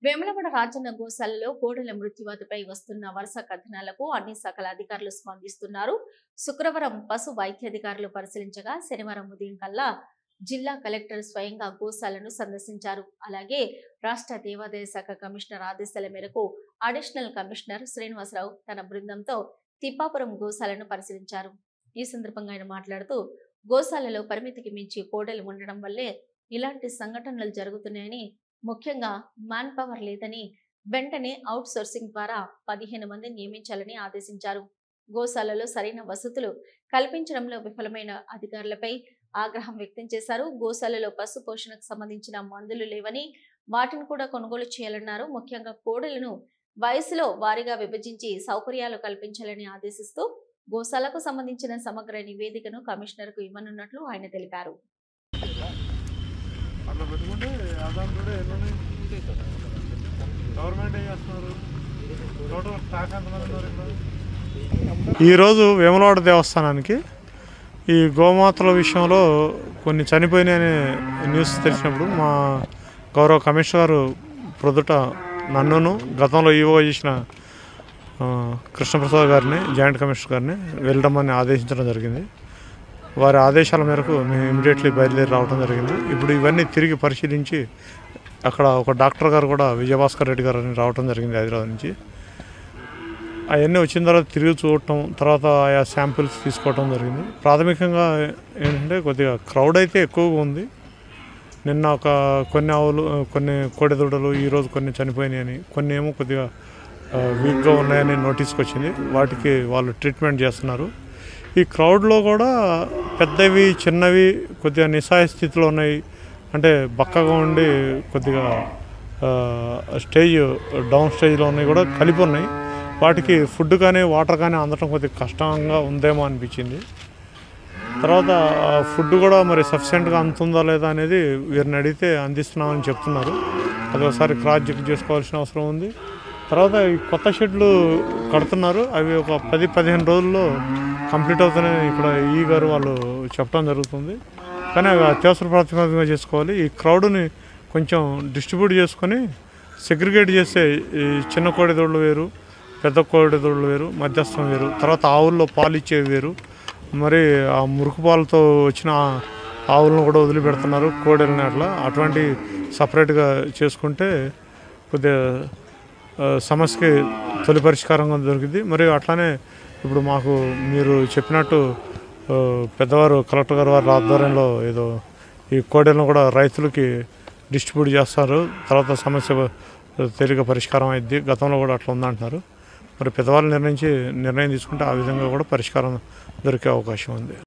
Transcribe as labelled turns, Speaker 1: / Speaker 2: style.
Speaker 1: వేములవాడ రాజన్న గోశాలలో కోడెల మృత్యువాతపై వస్తున్న వరుస కథనాలకు అన్ని శాఖల అధికారులు స్పందిస్తున్నారు. శుక్రవారం పశు వైద్యాధికారులు పరిశీలించగా శనివారం ఉదయం కల్లా జిల్లా కలెక్టర్ స్వయంగా గోశాలను సందర్శించారు. అలాగే రాష్ట్ర దేవాదాయ శాఖ కమిషనర్ ఆదేశాల మేరకు అడిషనల్ కమిషనర్ శ్రీనివాసరావు తన బృందంతో తిప్పాపురం గోశాలను పరిశీలించారు. ఈ సందర్భంగా ఆయన మాట్లాడుతూ గోశాలలో పరిమితికి మించి కోడెలు ఉండడం వల్లే ఇలాంటి సంఘటనలు జరుగుతున్నాయని, ముఖ్యంగా మ్యాన్ పవర్ లేదని వెంటనే అవుట్ సోర్సింగ్ ద్వారా 15 మందిని నియమించాలని ఆదేశించారు. గోశాలలో సరైన వసతులు కల్పించడంలో విఫలమైన అధికారులపై ఆగ్రహం వ్యక్తం చేశారు. గోశాలలో పశు పోషణకు సంబంధించిన మందులు లేవని వాటిని కూడా కొనుగోలు చేయాలన్నారు. ముఖ్యంగా కోడెలను వయసులో వారీగా విభజించి సౌకర్యాలు కల్పించాలని ఆదేశిస్తూ గోశాలకు సంబంధించిన సమగ్ర నివేదికను కమిషనర్కు ఇవ్వనున్నట్లు ఆయన తెలిపారు.
Speaker 2: ఈరోజు వేములవాడ దేవస్థానానికి ఈ గోమాతల విషయంలో కొన్ని చనిపోయినాయనే న్యూస్ తెలిసినప్పుడు మా గౌరవ కమిషనర్ గారు ప్రొద్దుట నన్నును గతంలో ఈవో చేసిన కృష్ణప్రసాద్ గారిని, జాయింట్ కమిషనర్ గారిని వెళ్ళడమని ఆదేశించడం జరిగింది. వారి ఆదేశాల మేరకు మేము ఇమీడియట్లీ బయలుదేరి రావడం జరిగింది. ఇప్పుడు ఇవన్నీ తిరిగి పరిశీలించి అక్కడ ఒక డాక్టర్ గారు కూడా విజయభాస్కర్ రెడ్డి గారు అని రావడం జరిగింది హైదరాబాద్ నుంచి. అవన్నీ వచ్చిన తర్వాత తిరిగి చూడటం, తర్వాత ఆయా శాంపిల్స్ తీసుకోవటం జరిగింది. ప్రాథమికంగా ఏంటంటే కొద్దిగా క్రౌడ్ అయితే ఎక్కువగా ఉంది. నిన్న కొన్ని ఆవులు, కొన్ని కోడెదూడలు ఈరోజు కొన్ని చనిపోయినాయని, కొన్ని ఏమో కొద్దిగా వీక్గా ఉన్నాయని నోటీస్కి వచ్చింది. వాటికి వాళ్ళు ట్రీట్మెంట్ చేస్తున్నారు. ఈ క్రౌడ్లో కూడా పెద్దవి చిన్నవి కొద్దిగా నిస్సహాయ స్థితిలో ఉన్నాయి. అంటే బక్కగా ఉండి కొద్దిగా డౌన్ స్టేజ్లో ఉన్నాయి కూడా కలిపి ఉన్నాయి. వాటికి ఫుడ్ కానీ వాటర్ కానీ అందటం కొద్దిగా కష్టంగా ఉందేమో అనిపించింది. తర్వాత ఫుడ్ కూడా మరి సఫిషియెంట్గా అందుతుందా లేదా అనేది వీరిని అడిగితే అందిస్తున్నామని చెప్తున్నారు. అది ఒకసారి క్రాస్ చెక్ చేసుకోవాల్సిన అవసరం ఉంది. తర్వాత ఈ కొత్త షెడ్లు కడుతున్నారు. అవి ఒక 10-15 రోజుల్లో కంప్లీట్ అవుతాయని ఇక్కడ ఈ గారు వాళ్ళు చెప్పడం జరుగుతుంది. కానీ అవి అత్యవసర ప్రాతిపదికగా చేసుకోవాలి. ఈ క్రౌడ్ని కొంచెం డిస్ట్రిబ్యూట్ చేసుకొని సెగ్రిగేట్ చేస్తే ఈ చిన్న కోడెదోళ్ళు వేరు, పెద్ద కోడెదోళ్ళు వేరు, మధ్యస్థం వేరు, తర్వాత ఆవుల్లో పాలు ఇచ్చేవి వేరు, మరి ఆ మురుకు పాలతో వచ్చిన ఆవులను కూడా వదిలిపెడుతున్నారు కోడెలని. అటువంటి సపరేట్గా చేసుకుంటే కొద్దిగా సమస్యకి తొలి పరిష్కారంగా దొరికింది. మరియు అట్లానే ఇప్పుడు మాకు మీరు చెప్పినట్టు పెద్దవారు కలెక్టర్ గారు వారి ఆధ్వర్యంలో ఏదో ఈ కోడెలను కూడా రైతులకి డిస్ట్రిబ్యూట్ చేస్తారు. తర్వాత సమస్య తేలిక పరిష్కారం అయింది. గతంలో కూడా అట్లా ఉందంటున్నారు. మరి పెద్దవాళ్ళు నిర్ణయం తీసుకుంటే ఆ విధంగా కూడా పరిష్కారం దొరికే అవకాశం ఉంది.